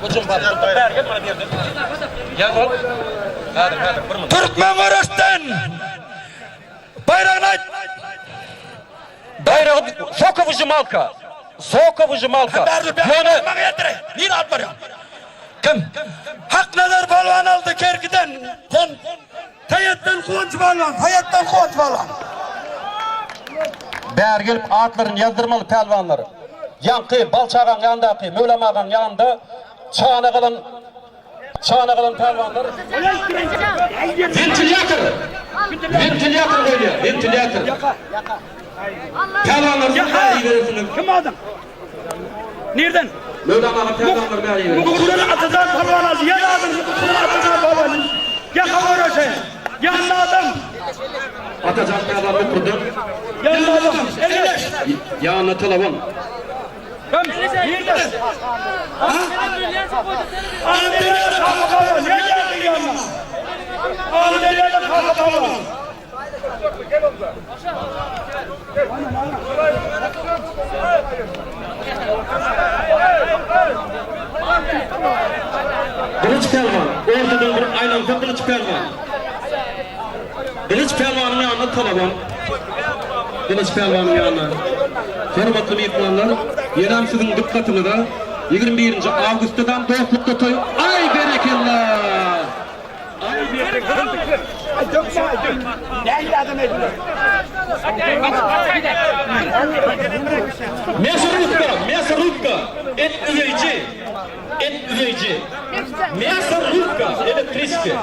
Ucum var. Berge bana verdi. Gel ol. Hadi. Türkmen Varas'tan bayrağını aç. Bayrağı Sokovucu Malka. Yani niye alt var ya? Kim? Hak Nazar Palvan aldı Kerkiden. Hayattan Kuvvet Palvan. Bär gelip atların yazdırmalı pelvanları. Yankı, Balçağan yanındaki, Mövlemağan yanında çağına kalan pelvanlar. Ventilatör koyuyor, ventilatör. Pelvanları bär iyi verirsiniz. Kim adam? Nereden? Mövlemağan pelvanları bär iyi verirsiniz. Bu kuranı atacağım Palvan aldı. Ya adam bu kuranı atacağım Palvan. Ya kavur şey. Ya adam. Atacağım pelvanını kurdum. Ya adam. Elileş. Yanına telefon. Nereden? Anadolu'ya kalkalım. Ne geldin yanına? Anadolu'ya kalkalım. Kılıç pelvan. Ortadan bir aylanka kılıç pelvan. Kılıç pelvanın yanına telefon. Kılıç pelvanın yanına. Hürmetli mehmanlar, yenem sizin dikkatini de 21. Ağustos'tan Dostluk'ta toy. Ay berekallah. Mesarutka, et üveyci. Mesarutka, elektriski.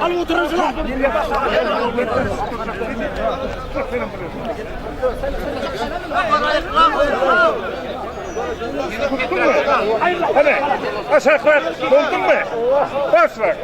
Al oturursun. Hadi aşağı koy. Doldun mu? Boş ver.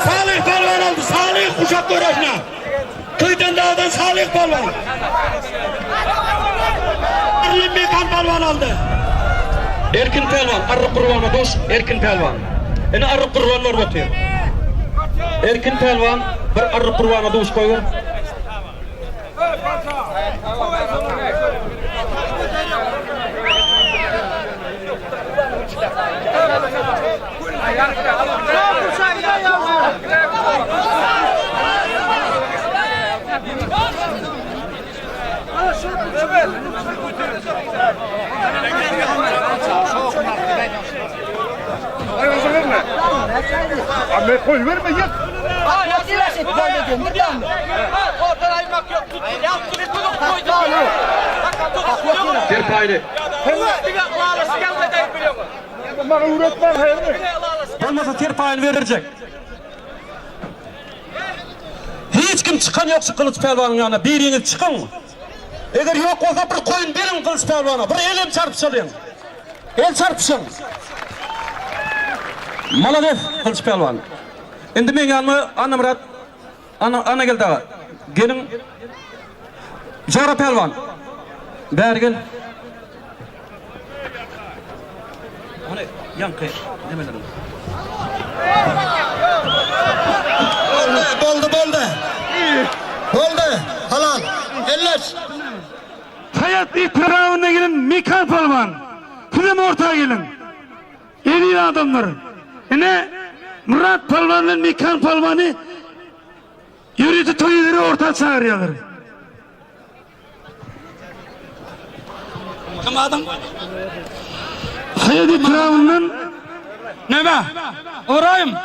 Salih Palvan aldı. Salih kuşak uğraşına. Kıyıdan dağdan Salih Palvan. Mekan Palvan aldı. Erkin pelvan, arı kurvana doş, Erkin pelvan. Ene arı kurvanlar batıyor. Erkin pelvan, bir arı kurvana doş koyuyor. Ayağınızı verme. Ahmet koy verme yık. Terpaylı. Bana üretmen hayırlı. Olmasa terpayını verecek. Hiç kim çıkan yok şu kılıç pelvanın yanına. Biriniz çıkın. Eğer yok olsa bir koyun verin kılıç pelvana. Bir elim çarpışalım. El çarpışın. Maladef kılıç pelvan. Şimdi ben yanıma Anna Murat. Ana gel dağa. Gelin. Jara pelvan. Bär gel. Hani yankı demelerim. Oldu. Halal. Eller. Hayat itirafına gelin Mikal Palvan. Kızım ortaya gelin. En iyi adamları. Yine Murat Palvan'la Mikal Palvan'ı yürütü toyları ortaya çağırıyorlar. Kim adam? Hayat itirafından Neme? Uğrayım.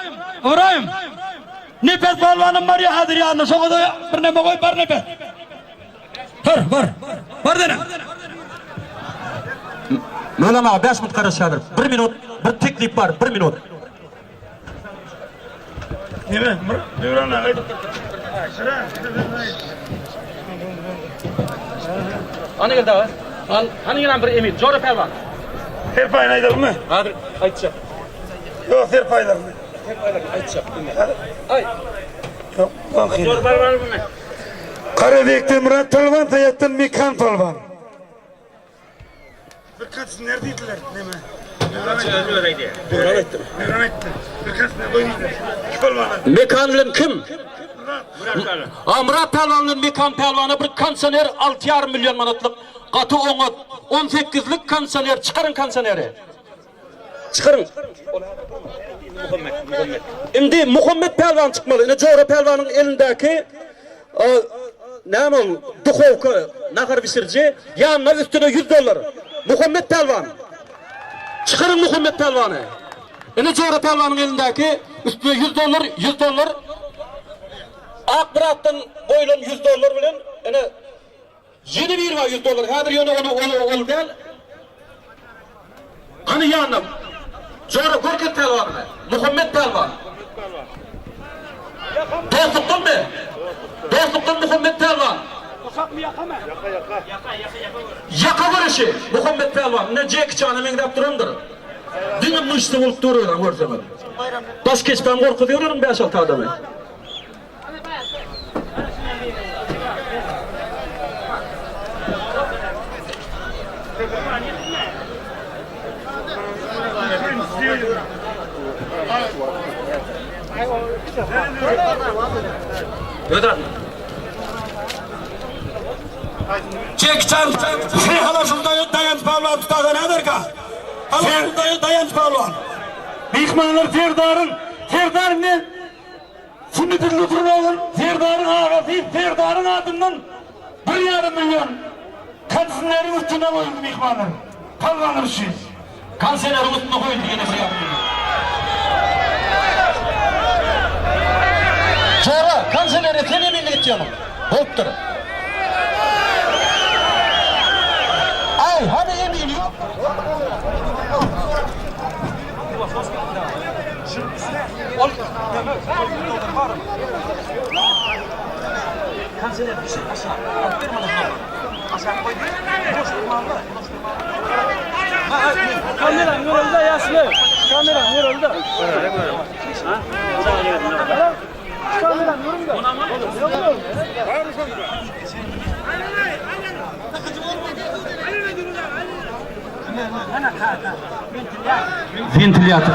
Nefes Palvan'ın var ya hadir yanına. Sokada bir neme koy, bir nefes. Var dene. Möylem ağa 5 minut karışadır. 1 minut, bir teklif var, 1 minut. Neme? Hani gel dağa. Hani yine bir emir, Jara pelvan. Terpayın aydır mı? Hadi aytacak. Yok terpaylar mı? Aytacak. Ay. Yok. Bakayım. Jara pelvan mı? Karabek'te Murat Palvan, Tayat'tan Mekan Palvan. Birkaç neredeydiler? Neme? Mekanlım kim? Murat Palvan'ın Mekan Palvan'a bir kansener 6,5 milyon manatlık katı 18'lik kansener. Çıkarın kanseneri. Çıkarın. Şimdi Muhammed Palvan çıkmalı. Yine Coğra Palvan'ın elindeki ne var? Duhovka, nakar pişirici. Yanına üstüne $100. Muhammed Palvan. Çıkarın Muhammed Palvan'ı. Yine Coğra Palvan'ın elindeki üstüne $100. Akbirat'tan boylan $100 bilen. Yine yeni bir var $100. Hadir yönü onu del. Hani yanına Coğra Gorket Palvan'ı. Muhammed Palvan. Dostluktan mı? Dostluktan Muhammed Palvan. Yaka var işi. Muhammed Palvan. Ne Jack Chan'ı mengdap durandır. Dinin müştü olup duruyorlar görsem. Baş geçten korku diyorum 5-6 adamı. Öden. Çekcan, hala şurada dayanç Palvan tutadan nedir ka? Hala şurada dayanç Palvan. Mihmanlar Ferdar'ın Sünnet'in Lütfur'un Ferdar'ın ağası, Ferdar'ın adından 1,5 milyon kanserlerin üstüne koyuldu Mihmanlar. Palvanlar işi. Kanserlerin üstüne koyuldu yine şey yapmıyor. Sonra kanserlere temin edeceğim. Doktor. Ay hani emin yok. Kanserler bir şey aşağı. Aşağı koy. Kameran yoruldu yaşlı. Kameran yoruldu. Ha? Kameran yoruldu. Ventilatör.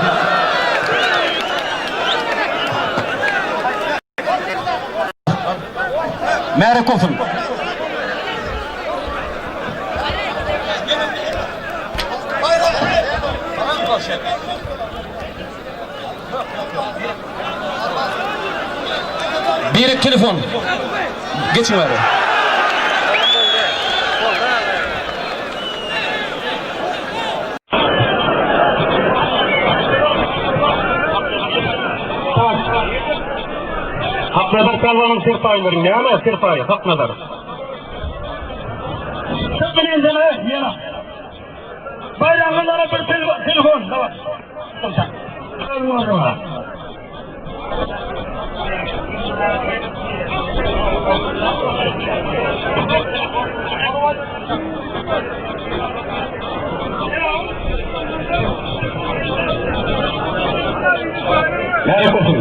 Merek olsun. Bir telefon. Geçin bari. Haknadar Palvan'ın sırtayları ne ama sırtayı Haknadar. Sakın enzeme yana. Bayrağlara bir telefon. Tamam. Merak olsun.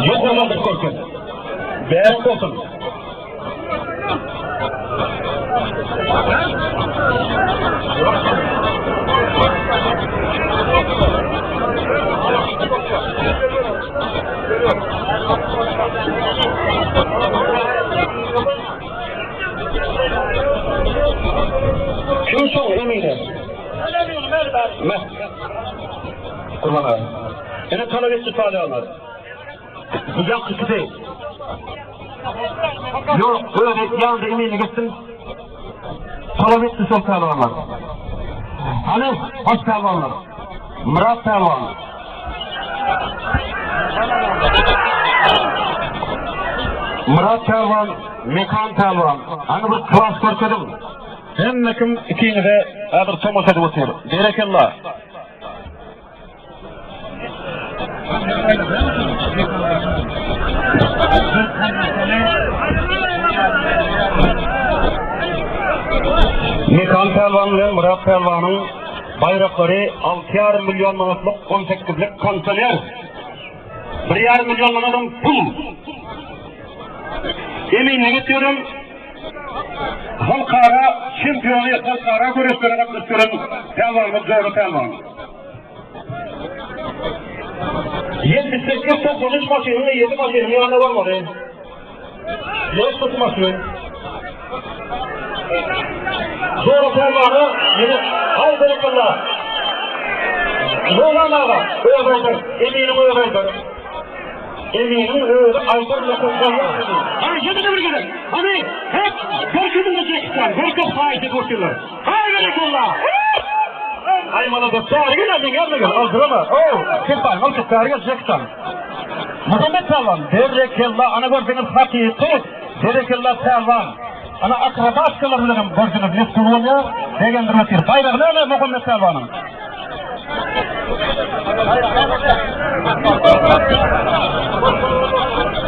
Yok olmadık korkun. Merak olsun. Kim son emine? Kurban abi. Yine talep etti ifade alır. Bu yakıcı değil. Yok öyle yanında emeğini gitsin. Talep etti sol pehlivanlar. Hani hoş pehlivanlar. Murat Palvan. Murat Palvan, Mekan Palvan. Hani bir klas korkadım. Hem kim ikini de adır tomos edip oturuyor. Berekallah. Mekan Palvan ve Murat Palvan'ın bayrakları 6,5 milyon manatlık 18'lik konsener. 1,5 milyon manatın pul. eminlik ediyorum. Halkara şampiyonu, halkara güreşlere katılıştıran pelvanımız Zorlu Pelvan. 78 9 maçının 7 maçının yanında var mı? Yok tutmasın. Zorlu Pelvan'ı yine Haydarıkıllah. Zorlan ağa, öğrendir, eminim öğrendir. Eminim öğrendir, Aydar'la konuşanlar. Hareketine bir gidelim. Hani hep görüşünü geçecekler, herkes faizi koşuyorlar. Haydarıkıllah. Aymana da çağır gel, gelme gel, aldırama. Kim var, al çağır geleceksen. Muhammed Pelvan, Derekella, ana gördüğünüz hakiki, Derekella Pelvan. Ana akrabat kılarlarım gördüğünüz Nesturlu'ya, degen durmasır. Bayrağı ne Muhammed Pelvan'ın?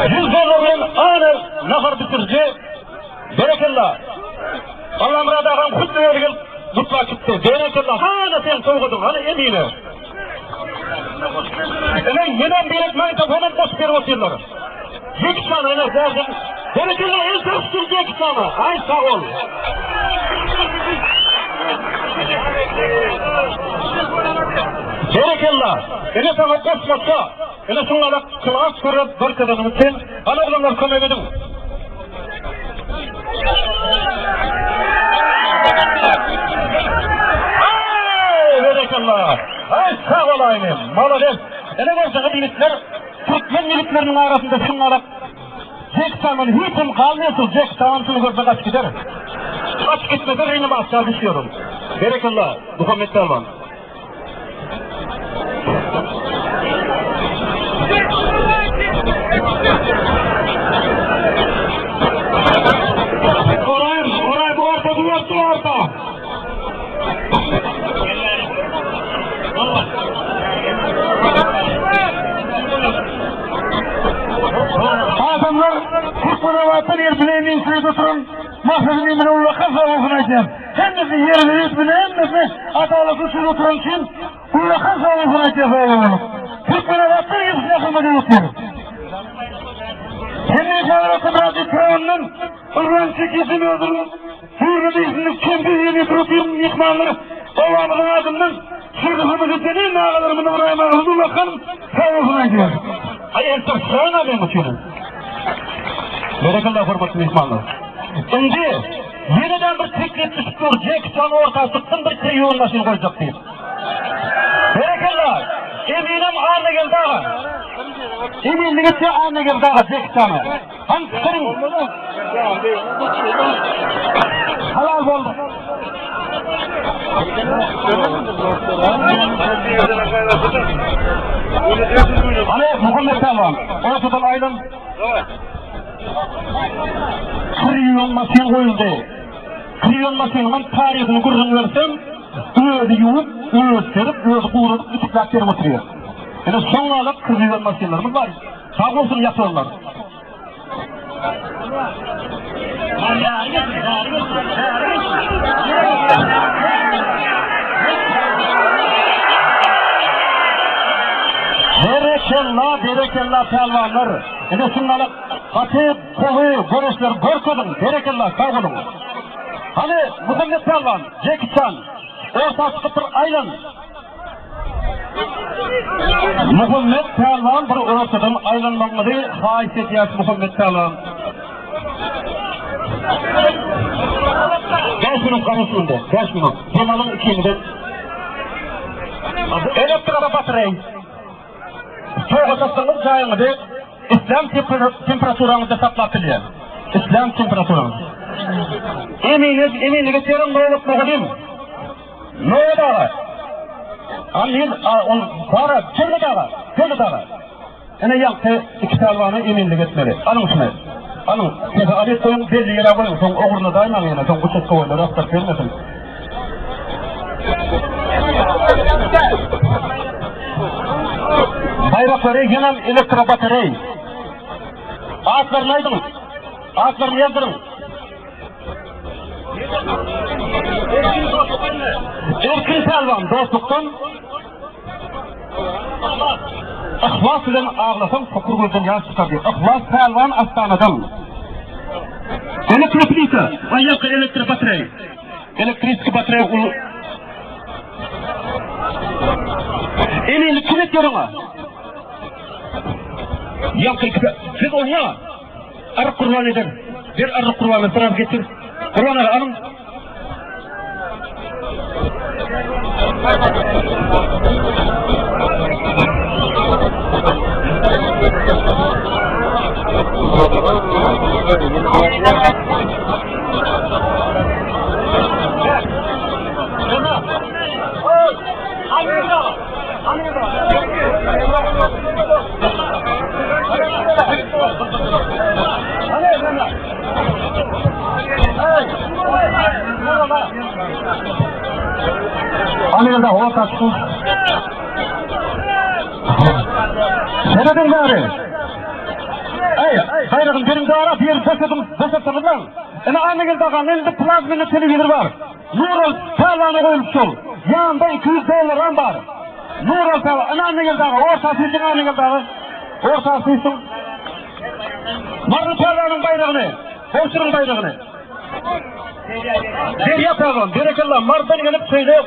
$100 anı nahar bitirci, Derekella. Allah murada ağam kutlu yergil mutlu çıktı. Derekella, hala sen soğudun, hani emine. Neden bir etmeyi tafanın boş bir oturları? Yeksanı öyle derdim. Derekella en sarstırdı yeksanı. Ay sağ ol. Derekella, ene sana koşmasa, ene sana kılağız kurup bir kadının için, ana bulanlar kömek edin. Ay Derekella, ay sağ ol aynen, malades. Ene koşağı militler, Türkmen militlerinin arasında şunlara, Ceksan'ın hiçim kalmıyorsun, Ceksan'ın şunu görse kaç gider. Kaç gitmese reyni basacağız düşüyorum. Derekella, Muhammed Pelvan. Koray bu orta, bu orta. Adamlar Kurtburavat'ın yerbileğinin sırada oturun. Mahfezini emine ulla kaza okunacağım. Hennesi yerini yüzbine, hennesi adalısı sırada oturun için ulla kaza okunacağım. Kurtburavat'ın yerisine yakılmadan oturuyor. Henni Kavrat'ın Razi Kağan'ın Irvan çekisini öldürün. Hürriyeti izinlik kendi yeni bırakıyorum yıkmanları. Allah'ımın adından şırkımızı senin ağalarımını vurayım ağzını bakalım. Sağ okunacağım. Ay en çok sağına ben uçuyorum. Berekallah hürmetli ihmanlar. Şimdi yeniden bir teklif çıkıyor. Jackson ortası kındır triyon nasıl koyacak diye. Berekallah. Eminim ağırına geldi ağa. Eminlikçe ağırına geldi ağa Jackson'a. Hangi halal oldu. Hani Muhammed Pelvan, ortadan aylın. Triyon masin koyuldu. Triyon masinin tarihini kurduğunu versem, öyle yuvuk, öyle serip, öyle kuğrup, küçüklerlerim oturuyor. Yani son olarak triyon masinlerimiz var. Sağ olsun yapıyorlar. Derekella pelvanlar. Yani şunlarla katı, kovu, görüşler, görkedin, Derekella sağ olun. Hani Muhammed Pelvan, Jackson, ortası kıtır aylan. Muhammed Pelvan bir ortadan aylanmaları haysiyet yaş Muhammed Pelvan. Gel şunun konusunda, gel şunun. Cemal'ın içinde. Elektrikada batırayım. Soğuk asasınız cayınıdır. İslam temperaturanızda saplatılıyor. İslam temperaturanız. Eminlik etiyorum ne olup ne olayım? Ne oldu ağa? Anlayın, para, türlü dağa. Yani yaktı iki talvanı eminlik etmeli. Alın şunu. Alın. Size adet koyun, belli yere koyun. Son oğuruna dayanamıyor. Son uçak koyunları haftar gelmesin. Bayrakları yanan elektrobatarey. Ağaçlarını aydınız. Ağaçlarını yazdırın. Erkin Pelvan dostluktan İhlas ile ağlasam sokur gözden yaş çıkar diyor. İhlas Pelvan Astana'dan. Elektroplita, ayakı elektrobatarey. Elektrikli batarey ulu. Elini kilit yoruna. Yakı siz oya. Arı kurban eder. Bir arı kurbanı taraf getir. Kurbanı alın. Anında hava kaçtı. Nereden gari? Bayrağın benim dağara bir yeri basadım lan. Anında dağın elinde plazmini televizör var. Nural Tavlan'a koyup sol. Yanında $200 var. Nural Tavlan. Anında dağı. Ortasıysın anında dağı. Ortasıysın. Nural Tavlan'ın bayrağını. Boşur'un bayrağını. Derya Tavlan. Berekallah. Mardan gelip söyle.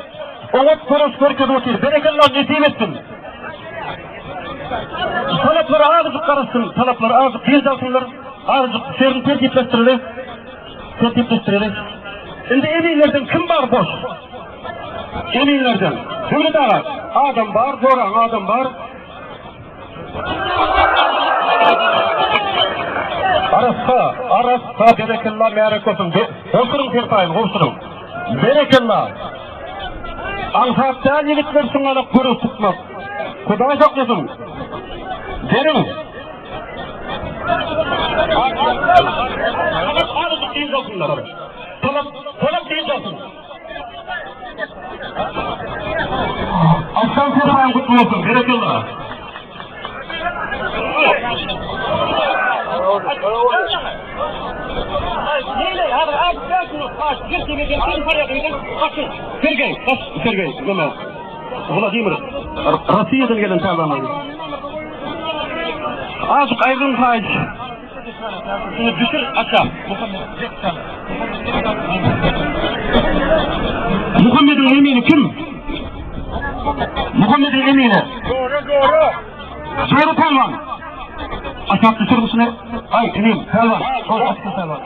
Oğuz Koros Korka'da otur. Berekallah nesip etsin. Talapları ağzık karışsın. Talapları ağzık. Deniz altınlar. Ağzık. Serin tertipleştirilir. Tertipleştirilir. Şimdi eminlerden kim var boş? Eminlerden. Şöyle daha. Adam var. Zoran adam var. Arasqa berekallah merak olsun. Hoşurun tertayın. Hoşurun. Berekallah. Anfattan yigitlersin alıp kuru tutmak. Kuday saklasın. Derin. Talap değil olsunlar. Talap değil olsun. Aslan seni kutlu olsun. Berekallah. Sergey, Mehmet. Vladimir. Rusya'dan gelen Tavlan'ı. Azıcık ayrılın Hacı. Şimdi düşür aşağı. Muhammed'in emini kim? Muhammed'in emini. Doğru Tavlan. Aşağı düşür musun? Ay emin Tavlan.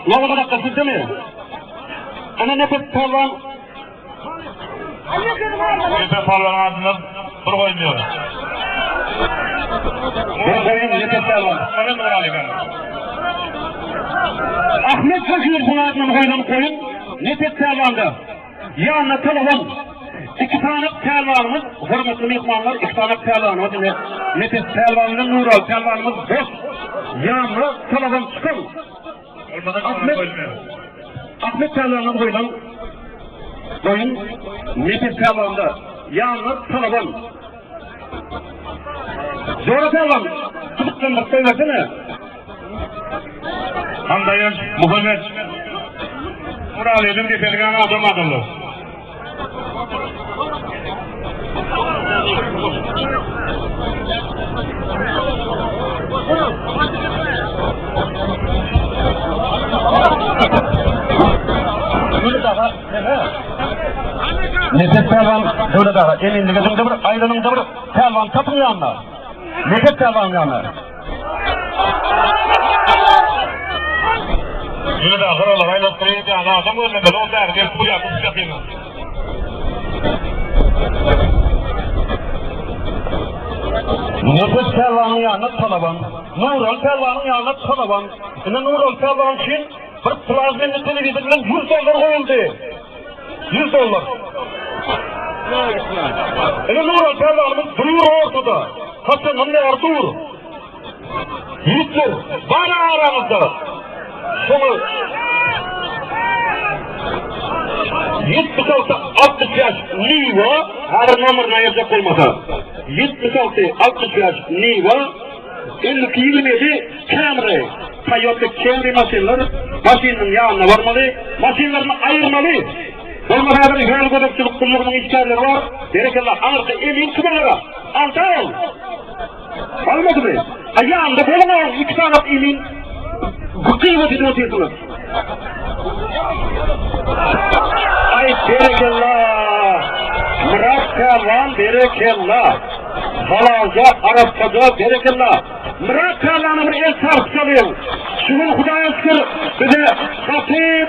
Yolu kadar kaçırdı mı? Ana nefes Tavlan. Nefes Tavlan adından dur koymuyor. Nefes Tavlan. Ahmet Fakir bu adından koyun. Nefes Tavlan'da. Yanına telefon. İki tane Tavlan'ımız, hürmetli mihmanlar, iki tane Tavlan'ımız. Nefes Tavlan'la Nural Tavlan'ımız boş. Yanına telefon çıkın. Ahmet Tavlan'la koyun. Koyun. Nefes Tavlan'da. Yanına telefon. Zora Tavlan. Çıkıklanmak söylersene. Hamdayın, Muhammed. Muraliye'nin getirgen adam adımlı. Nefes Tavlan, şöyle daha, eminliğinde bir, aylığında bir, Tavlan kapın yanına. Nefes Tavlan yanına. Şöyle daha, hırırlar, aylıktırıydı, adam önünde, o der, diye bu yapıp yapayım. Nefes Tavlan'ın yanına Taliban, Nural Tavlan'ın yanına Taliban. Şimdi Nural Tavlan için bir plazmenli televizörden $100 koyuldu. $100. Şimdi Nural Tavlan'ımız duruyor ortada. Hasan'ın ne Artur? Yiğitler, bana aramızda. Sonra 76-60 yaş Niva, her numarına yapacak olmasa. 76-60 yaş Niva, 52-27 Camry, Toyota Camry maşininin yanına varmalı, maşinlerini ayırmalı. Bunlar haber yol kodokçuluk kuruluğunun işgalleri var. Berekallah, anırsa emin kıvırlara, altı al. Almadı mı? Ayağında bolun al, iki tane emin. Bu kıymetini otuyorsunuz. Ay berekallah. Murat Pehlivan berekallah. Falanca Arapçada berekallah. Murat Pehlivan'ı bir el sarpsalıyım. Şunun Hudaya şükür bize katı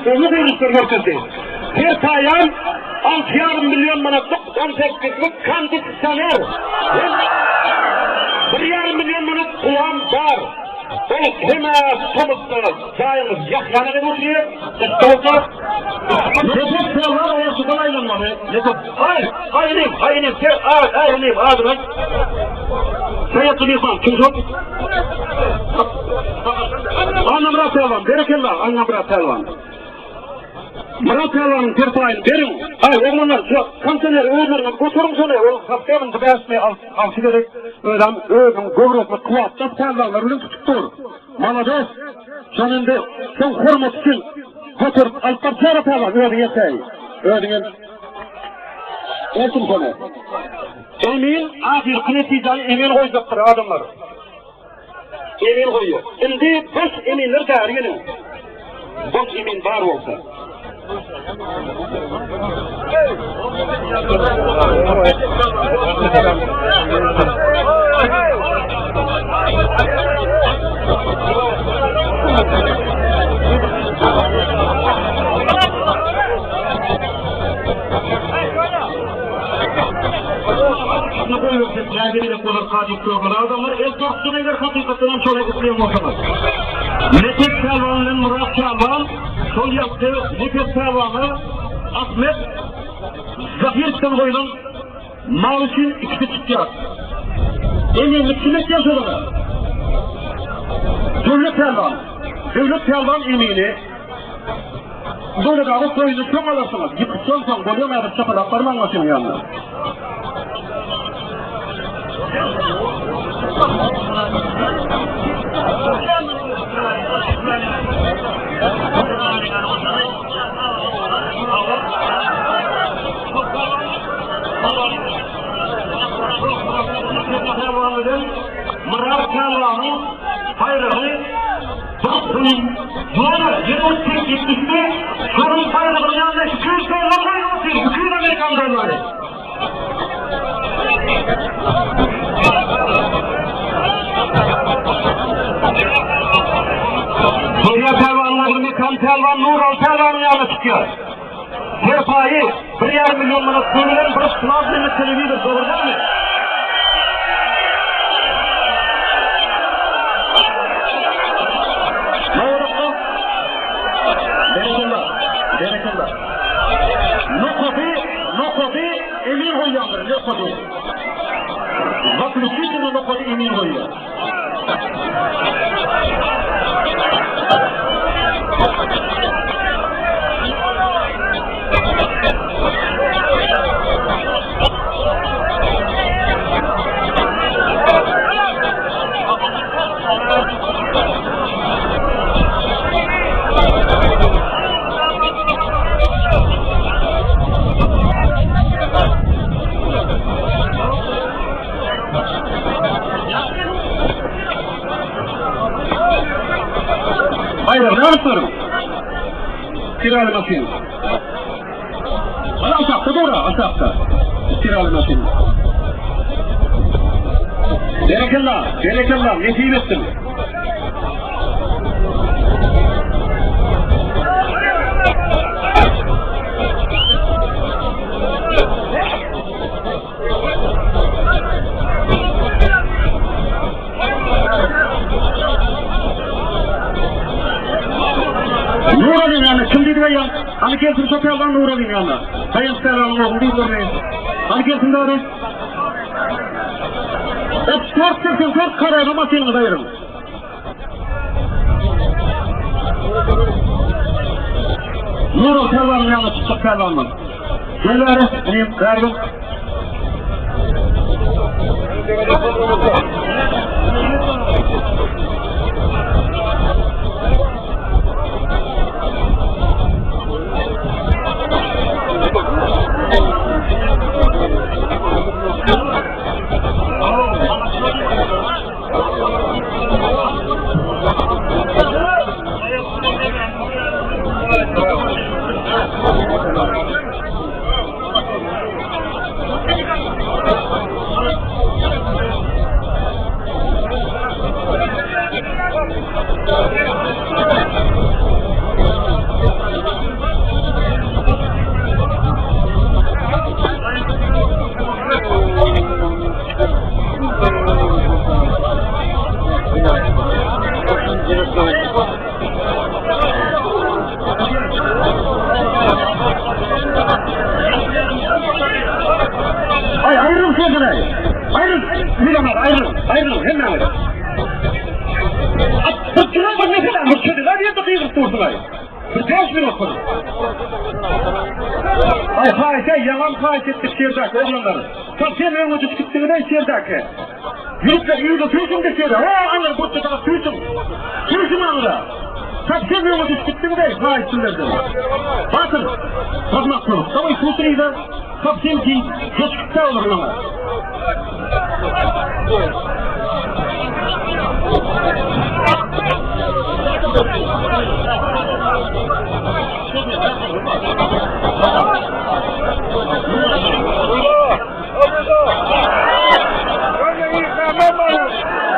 kolu gösterdi. Bir tayan 6,5 milyon manatlık 18'lik kondisyoner. 1,5 milyon manat kulağım var. O hemen somutlu sayımız yaklanı ve oturuyor. İstolsa. Nefes Pehlivan orası kolaylanmadı. Hayır, ağzına. Sayatlı bir insan, kim çok? Anna Murat Pehlivan, berekallah, Anna Murat Pehlivan. Murat Pehlivan'ın terfayını verin. Hayır, oğlanlar, şu kanseleri öğrenlerine götürün şöyle. O kaptanın tıbasını alsı gerek. Öğren, gövroklu, kıvatlı Pehlivanlar öyle tutuktur. Malades, sonunda son hormat için götürüp alplar sonra Pehlivan, öğren yetey. Öğren. Olsun sana. Emin, ahir neticanı emin koyacaktır adamlar. Emin koyuyor. Şimdi boş eminler dağırgının. Boş emin var olsa. Yergeriyle kolay kadir programı adamlar el korkusuna göre hakikaten sonra gitmiyor ortamaz. Nefes Pehlivan'ın Murat Pehlivan sol yaptığı Nefes Pehlivan'ı Ahmet Zafir Kılıboy'un Mavuş'un ikisi çıkacak. Eminlik kime ihtiyaç olana? Devlet Pehlivan emini böyle dağıt boyunu çok alırsınız. Yıkıp solsan koyamayıp çapalaklarını anlaşın yanına. Murat Pehlivan'ın bayrağını baktım. Sonra yeni tek gitmişti. Sorun bayrağının yanında 200 dolar yok. 200 Amerikan doları. Suriye Pehlivanlarını Kan Pehlivan, Nural Pehlivan'ın yanına çıkıyor. Serpayı 1,5 milyon manat koyulan bir sınav meselelidir. Doğru değil mi? Ne oldu? Berekallah. Nokodi emin koyuyandır. Nokodi. Vaklı sizin nokodi emin koyuyor. Hayır, ne yapıyorum? Kiralı makine. Aşağıda doğru, aşağıda. Kiralı makine. Berekallah, nesip ettim. Nural'ın yanına, kim dedi ya? Hani gelsin Sopyal'dan Nural'ın yanına. Sayın Pehlivan'ın oğlu değil oraya. Hani gelsin doğru. 34 kararı makinini dayırın. Nural Pehlivan'ın yanına çıkacak Pehlivan'dan. Gel bari, verdim. Oh, Ayrıl sözüne. Ayrıl. Bilemez ayrıl. Hemen ayrıl. Bıkkına bak ne kadar mutçudular diye de kıyırıp durdular. Bir 5 minut sonra. Ay yalan faiz ettik şehirdaki oğlanları. Sen en ucuz gittiğinde şehirdaki. Yürütler yürüdü tüysün de şehirde. Anlar bu taraf tüysün. Tüysün anlar. Sen en ucuz gittiğinde faizsinlerden. Bakın. Bakmak olur. Ama tüysün iyi de. Kapsın ki geç gitti olur ama.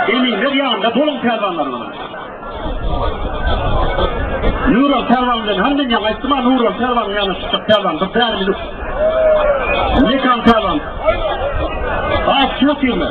Eminler yanında dolun pervanlar var. Nuran pervanların hemen yana istima Nuran pervanın yanına çıkacak pervan. Bir pervanı. Ne kan pervan? Ağaç yok yerine.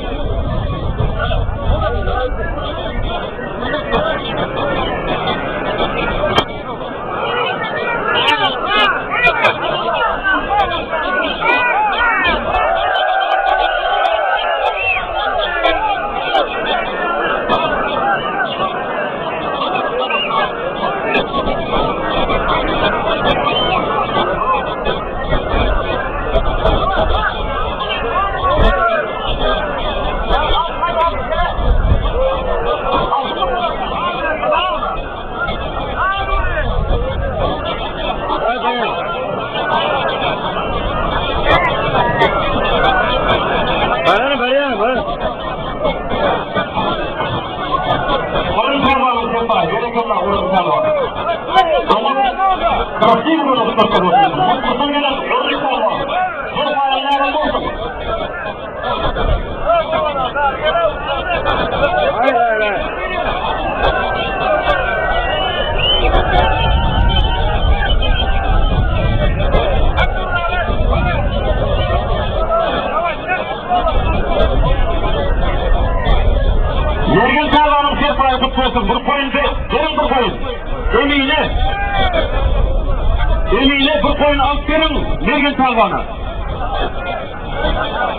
Emeğine bu koyun alt verin, vergin talvana.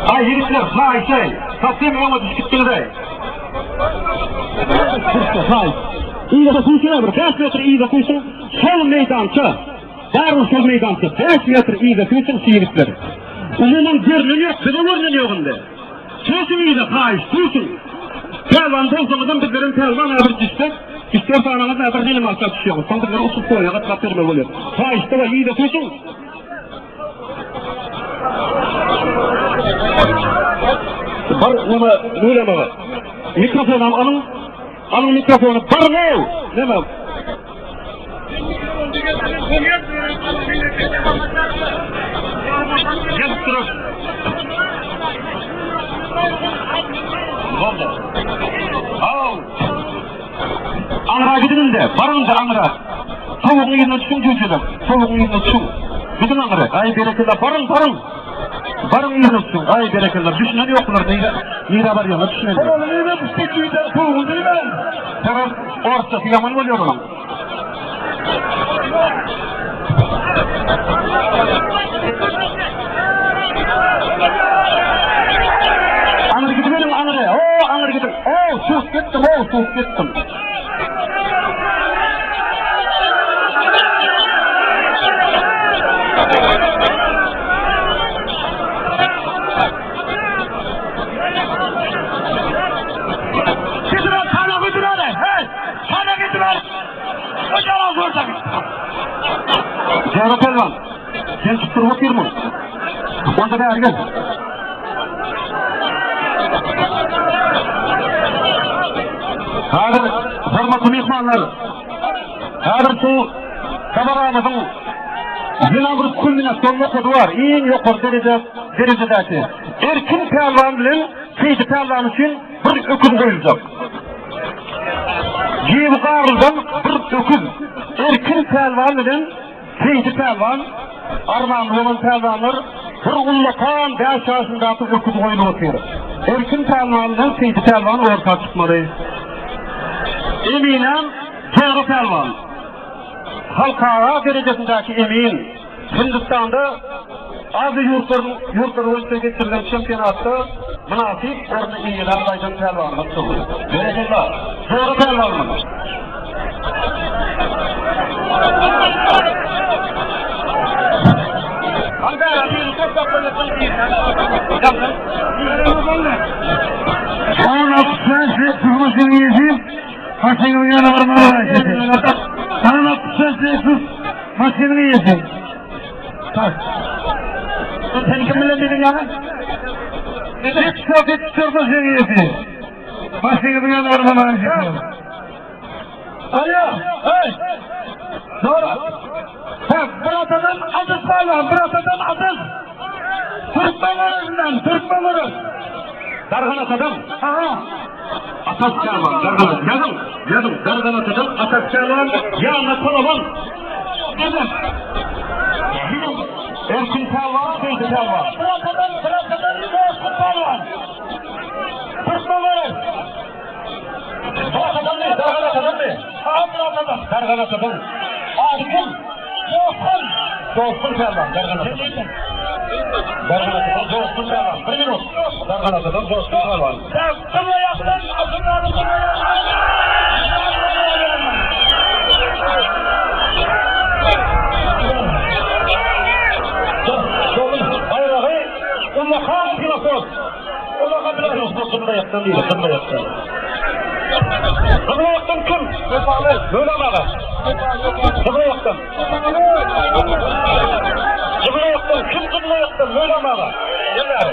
Ay herifler, Taksim ama düşküttünü de. İyi de kuysun öbür, 5 metre iyi de kuysun, sol meydança. Darul sol meydança, 5 metre iyi de kuysun herifler. Umuman görünün yok, kırılırının yokunda. Kuysun iyi de kuysun. Talvan dolduğumuzdan bizlerin talvan öbür düştük. İster sananız öbür dilim asla düşüyoruz. Sandıkları usup koyuyor, kat verme oluyor. Kuysun da iyi de kuysun. Nulama. Mikrofonu alın mikrofonu. Barno. Ne var? Yaptırın. Oldu. Al. Anra gidin de. Barın da anra. Tavuğun yerine düşün çocuğum. Tavuğun yerine düşün. Gidin anra. Ay bereketler. Barın. Barın yürüsün, ay bereketler, düşünen yoklar, neyre var yana düşünen yok. Oğlum neyre düştüküyden tuğul değil mi? Terör ortası yaman oluyor olan. Anır gidelim anırı, anır gidelim, sus gittim. Cevap Elvan, sen çıktırıp bakıyor mu? Onda da ergen. Hadir, hürmetli mihmanlar, hadir şu kameramızın zinamırız kulminasyonuna kodu var. En yukarı derecedeki. Erkin Pervan bilen Seydi Pervan için bir öküz koyulacak. Civi Qarıl'dan bir öküz. Erkin Pervan bilen Seydi Pervan, Arman Roman Pervanlar bir ullakan 5 yaşındaki öküz koyunu otuyor. Erkin Pervan'dan Seydi Pervan orta çıkmalı. Eminem Cevap Pervan. Halkara derecesindeki emin. Hindistan'da azı yurtların önüne getirilen şempionatta münasip orada iyiler saydan pelvanlık tutulur. Bereketler. Doğru pelvanlık. Son aksansı tutmasını yiyeceğim. Maçının yanı var mı? Son aksansı tut. Maçını yiyeceğim. Tak. Sen kim bilen dedin ya? Hiç tutmasını yiyeceğim. Maçının yanı var mı? Alo. Hey. Doğru. Buradan adı sağlam. Buradan adı. Türkmenlerin. Dargana adam. Aha. Atas Kervan. Dargana. Yazım. Dargana adam. Atas Kervan. Yanına konaman. Dedim. Erkin Kervan. Seydi Kervan. Buradan. Kervan. Türkmenlerin. Dargana ne? Dargana adam. Arkin. Dostum Kervan. Dargana adam. Darganatıdan dostum Kervan. Bir minut. Darganatıdan dostum Kervan. Sen ayaktan asırlarını bayrağı Ullahan Pilafos. Ullahan Pilafos. Kımda yaptın değil. Kımda yaptın kim? Böyle amağa. Kımda yaptın. Kim kımda yaptın? Böyle amağa. Yeter.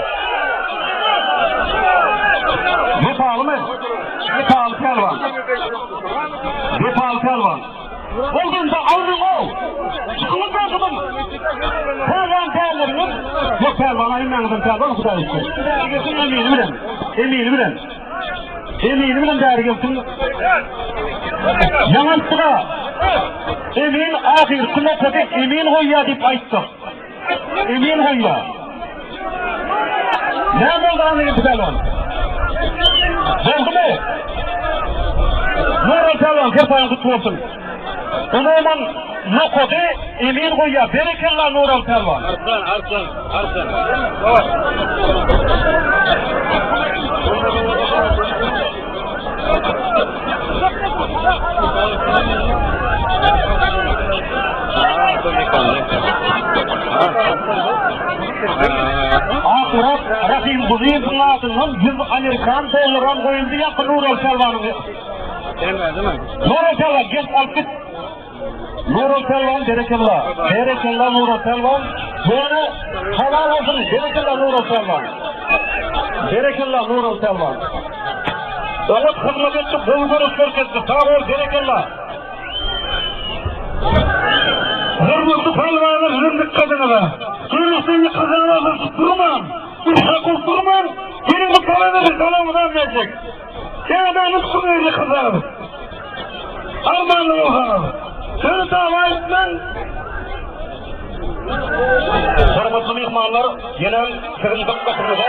Ne pahalı mı? Ne pahalı Pelvan? Ne pahalı Pelvan? Olduğunda aldın o. Çıkılıp bırakın. Pelvan değerlerinin. Yok Pelvan'a inandım Pelvan o kadar işte. Eminim değeri gelsin. Yaman sıra. Emin ahir sünnetede emin hoyya deyip ayttık. Emin hoyya. Ne oldu anlayın Pelvan? Oldu mu? Nural Pelvan kerpayın kutlu olsun. Umuman nokodu emin hoyya. Berekellah Nural Pelvan. Arslan. Akurat Rahim Buzay'ın altından 100 Amerikan dolarından koyuldu yakın Nural Pelvan'ın. Nural Pelvan gel alıp git. Nural Pelvan Berekellah Nural Pelvan. Böyle halal olsun. Berekellah Nural Pelvan. Davut hizmet etti. Bulguruz merkezde. Sağ ol Berekellah. Hırmızı pelvanın hırmızı kadını. Kırmızı kadını tutturmam. Tutturmam. Yine bu kalanı kalamından verecek. Kâdanın kuvveti kızarı. Armanlı oğlanı. Seni dava etmen. Hırmızı mihmanlar gelen kırmızı katımıza.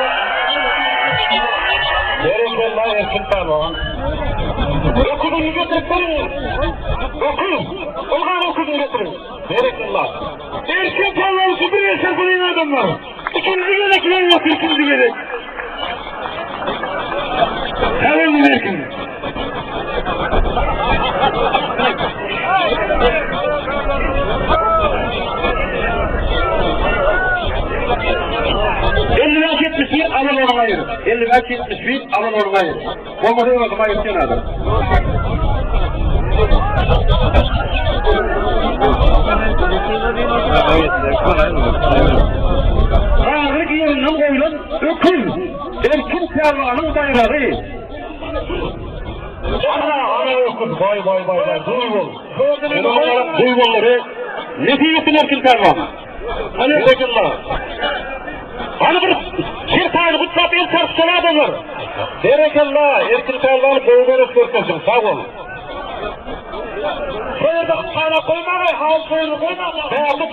Berekellah Erkin Pelvan. Okudunu getirip verin. Okudunu getirin. Berekellah. Erkin Pelvan süpür yaşar bunu adamlar. İkinci gereklerin yok, ikinci gerek. Selam Erkin. Elliler 70 feet alın onu ayır. 70 feet alın onu ayır. Olmadı o zaman ayırsın adam. Ağrı yerinden koyulan ökül. Erkin Pelvan'ın bayrağı. Ana ökül. Vay. Duyguları. Nefiyettin Erkin Pelvan. Hani Berekellah. Hani bir tane kutsap el tartışan adamlar. Berekellah Erkin Pelvan koyuları sörtmesin. Sağ ol. Soyada kana koymağı, hal soyunu koymağı. Değerli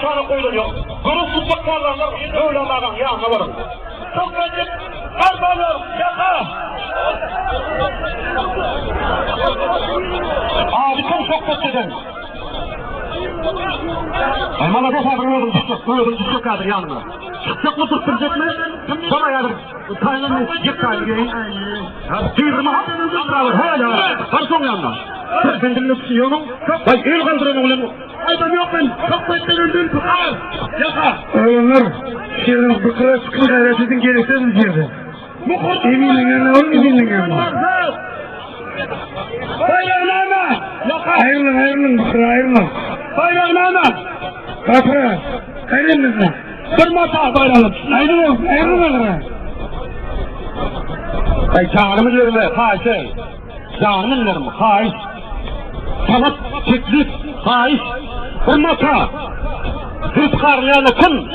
kanun koyulun yok. Kırık tutmak karlarlar böyle mağan yanına varın. Çok öncük karbalar yaka. Abi çok kötüdün. Aymala da sabır düşecek kadar yanına. Çıkacak mı tutturacak mı? Sonra yardım. Kaynını çıkacak kadar gelin. Tüyürümü hapsını hala. Karson yanına. Sen dinliyorsun yolun. Bak el kaldıran oğlum. Aydan yok ben. Çok beklenirdim. Tukar. Yaka. Oğlumlar. Şirin bıkıra çıkın gayretinizin gereksiz yerde. Eminim yanına olun eminim yanına. Bayrağına. Ayrılın bıkıra ayrılın. Bayrağına. Kapıra. Ayrılın. Bir mata bayrağım. Ayrılın. Ay canımı yerine. Hay şey. Canımın yerine. Hay. Sanat, teklif, hay. Bir mata. Rüzgarlayanı kim?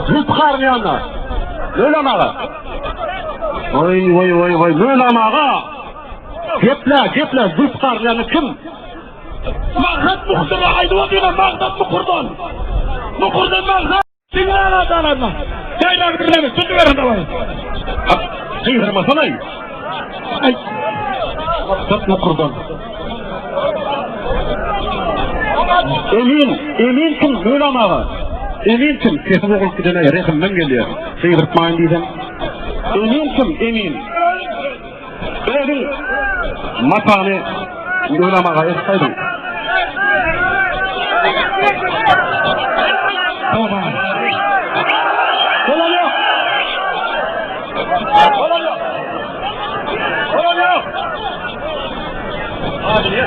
Rüzgarlayanı. Öyle mağa. Vay. Öyle mağa. Gepler. Rüzgarlayanı kim? Mağdat muhtırı aydı o dine mağdat muhturdan. Muhturdan mağdat. Sinirler adalarına. Yaylar birlerini tutuverin de var. Sıyırmasana. Ay. Mağdat muhturdan. Emin kim? Böyle mağa. Emin kim? Kesin okul gidene yakından geliyor. Sıyırtmayın diyeceğim. Emin kim? Emin. Öyle matanı böyle mağa etsaydın. Tamam. Olan yok. Hadi ya.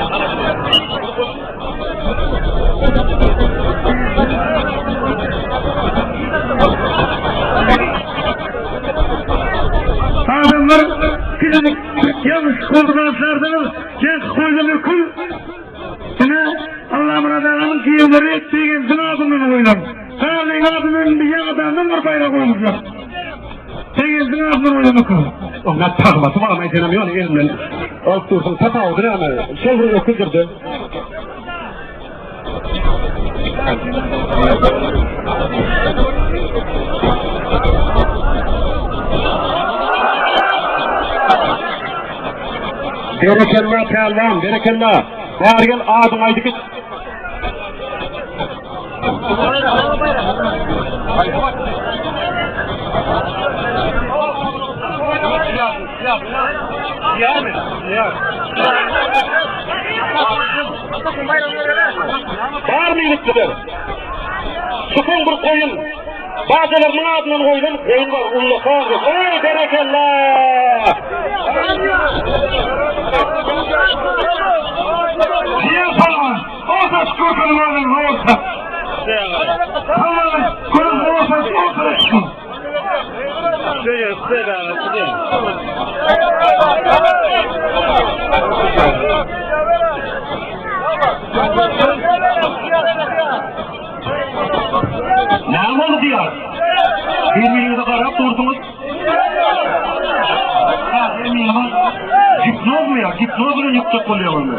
Adamlar sizin yanlış koordinatlardanız genç koyduğunu kul. Yine Allah'ın adamın kiyimleri ettiğin zınadının oynar. Sağlayın adının bir yan adamın bir bayrak koymuşlar. Senin zınadının oyunu kul. Onlar takması var ama etenemiyor elinden. Alt dursun tatavdır ama şehri okudurdu. Berekellah pehlivan, berekellah. Dergel adım aydı git. Var mı iliklidir? Sıkın bir koyun. Bazılarının adından koyun var. Ullu kağıdı. Ey berekellah. Niye falan? Olsa çıkırtın vardır olsa. Tamam. Kurun olsa çıkın. Şöyle ne oldu diyor? Birbirinize karab durdunuz. Eminim. Hipnoz mu ya? Hipnozla yüksek oluyor onu.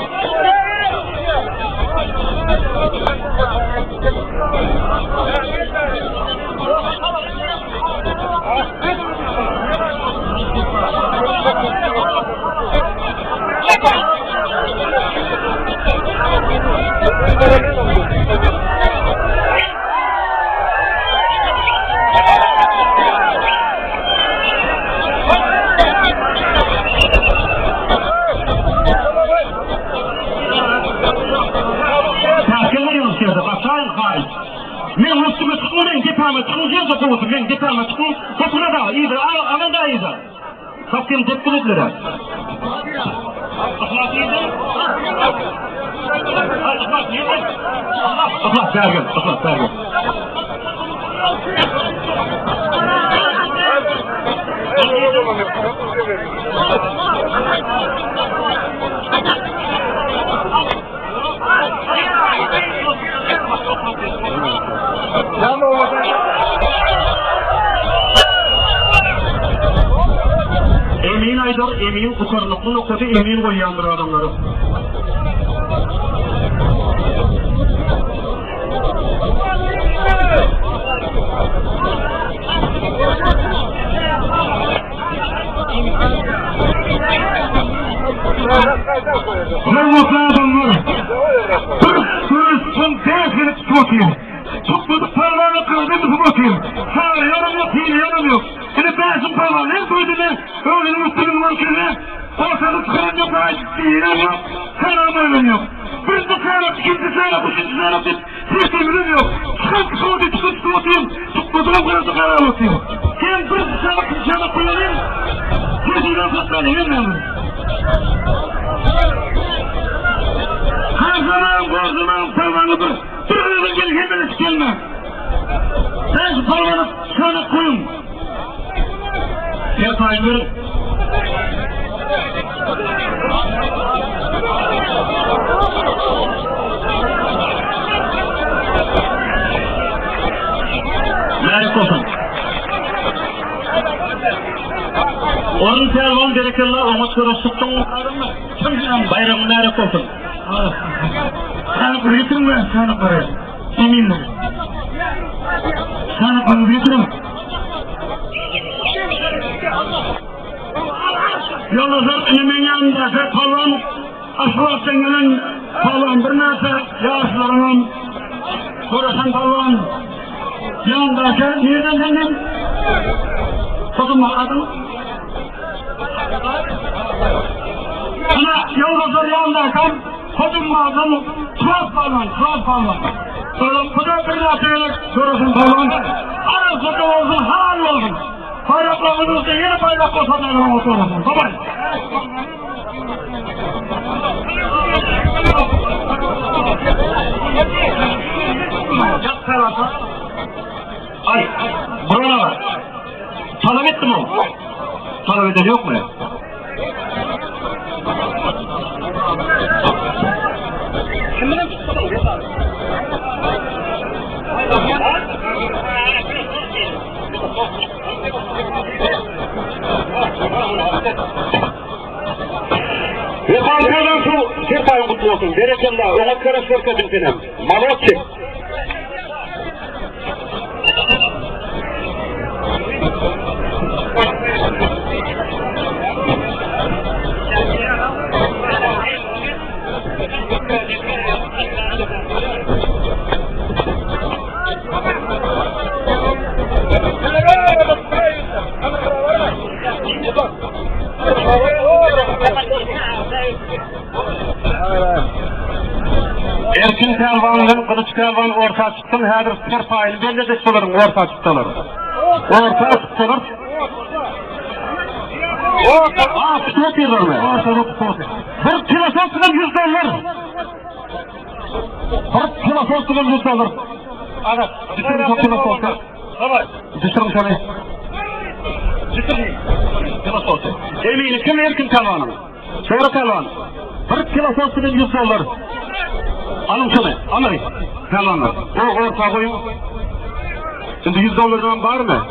Men üstüme çıkmadan gitmeme çıkmayacağım da kovusun. Ben gitmeme çıkmayayım. Kapına da iyidir. Ana da iyidir. Kaptım tepkilikleri. Ahlak iyidir. Ahlak iyidir. Ahlak dergin. Ahlak dergin. Emin aydır, emin kukarlıklı noktası emin koyandır adamları. Hırmaklı adamlar. bakayım. Sağ yorum yok, hile yorum yok. Şimdi Bersin Palvan hem duydunu, öğrenin üstünün vankirine, ortalık çıkaran yok, hile yok, selam öğren yok. Birinci seyahat, ikinci seyahat, üçüncü seyahat, sesimiz yok. Çıkan çıkıyorum, çıkıyorum, çıkmadığım kadar karar atıyor. Hem birinci seyahat, ikinci seyahat kullanayım, sesiyle tutmayayım, bilmiyorum. Her zaman bozduman Palvan'ıdır. Bir öğren gelin, hepiniz gelme. Bersin Palvan'ı şöyle koyun. Yapayım verin. Merak olsun. Onun telefon gerekirler, ona sonra sıktığın karınla. Kimden bayramı merak olsun. Sana bırakırım ben, sana bırakırım. Eminle. Sana bırakırım. Yolazar elimin yanında, Palvan, Asfalt'tan gelen Palvan, bir neyse yaşlarının, Korasan Palvan, yanındaki, nereden geldim? Kızım adım. Ana Yolazar yanındayken, kızım adım, Kral Palvan. Kıda bir neyse, Korasan Palvan, arasında olsun, hal olsun. Bayraklarımızda yeni bayrak olsa da rahat olasın. Tamam. Yap tarafı. Ay, buraya bak. Talep ettim mi? Talep eden yok mu ya? Kimden tutalım? Yukarıdan su, Sertay'ın kutlu olsun. Berekallah, ona karışlar kadın senem. Malotçik. Erkin Pelvan'ın, Kılıç Pelvan orta çıktım, her Sertay'ın belli de çıtılırım, orta çıtılır. Orta çıtılır. Tutup yılır mı? Bir kilososunu $100. Bir kilososunu $100. Evet, düşürüm şu kilososu. Düşürüm şöyle. Düşürüm. Kilososu. Eminim, kim Erkin Pelvan'ın? Sonra Pelvan. Bir kilososunu $100. Alın şunu, alın. Pelvanlar. O orta koyun. Şimdi $100'dan var mı?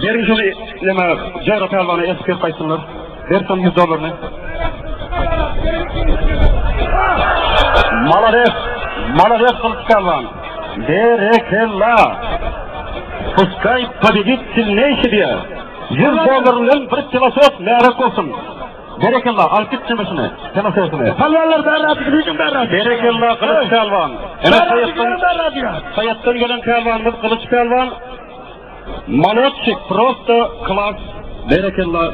Verin şunu, leme, Cevra Pelvan'a eski kaysınlar. Versen $100'ını. Malades Kılıç Pelvan. Berekallah. Puskay победитель ne işi diye. $100'ın bir kilosos merak olsun. Berekallah, al git çemişini, tenasosunu. Pelvanlar berrat, gideceğim berrat. Berekallah Kılıç Pelvan. Sayattan gelen Pelvan'dır Kılıç Pelvan. Malotçik, просто klas. Berekallah.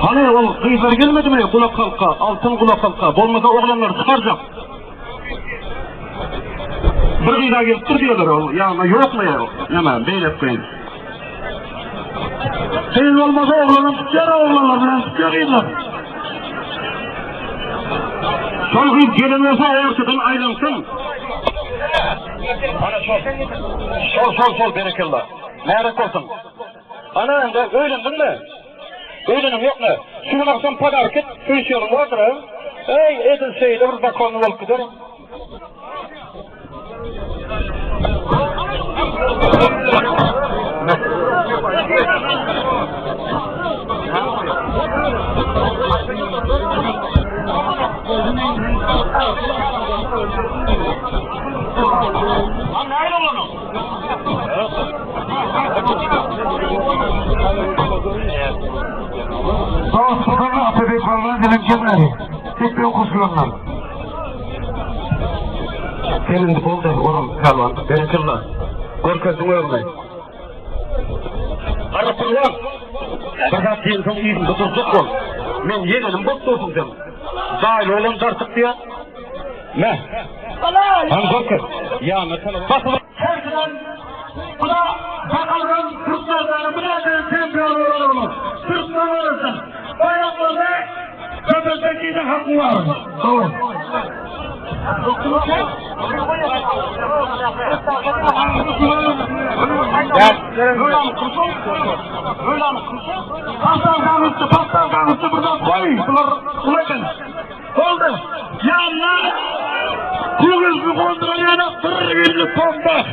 Hani o kıyılar gelmedi mi? Kulak halka, altın kulak halka. Bolmasa oğlanlar çıkaracak. Bir kıyıda gelip dur diyorlar o. Ya yok mu ya? Hemen beylep koyun. Senin olmasa oğlanın tutar, oğlanlar tutarıyla. Sol kıyıp gelemese ortadan aylansın. Sol berekallah. Merak olsun. Ana anda öğlendin mi? Öğlenim yok mu? Şunu baksam padar kit, sürüşüyorum vardır ha? Ey edil şeyde bir bakanlı olup gider. Lan nerede olan o? Sağ sokaklı Atabey Palvan'a gelen gemleri. Tek bir okusuyonlar. Senin oldu oğlum kalman. Berekillah. Korkasın ölmeyin. Arap Kurban. Fakat diyen çok iyiyim. Tutursuk ol. Men yeğenim bot olsun sen. Dahil oğlum tartık diye. Ne? Han korkar. Ya mesela. Basın. Herkeden buna bakalım Türklerden bu nereden temper olur. Türkler olursun. Bayraklarda köpekteki de hakkı var. Doğru. Pastan kanıtı buradan koy. Ulaşın. Oldu. Yanına kuyuz bir kontrolüne tırgırlı pomba.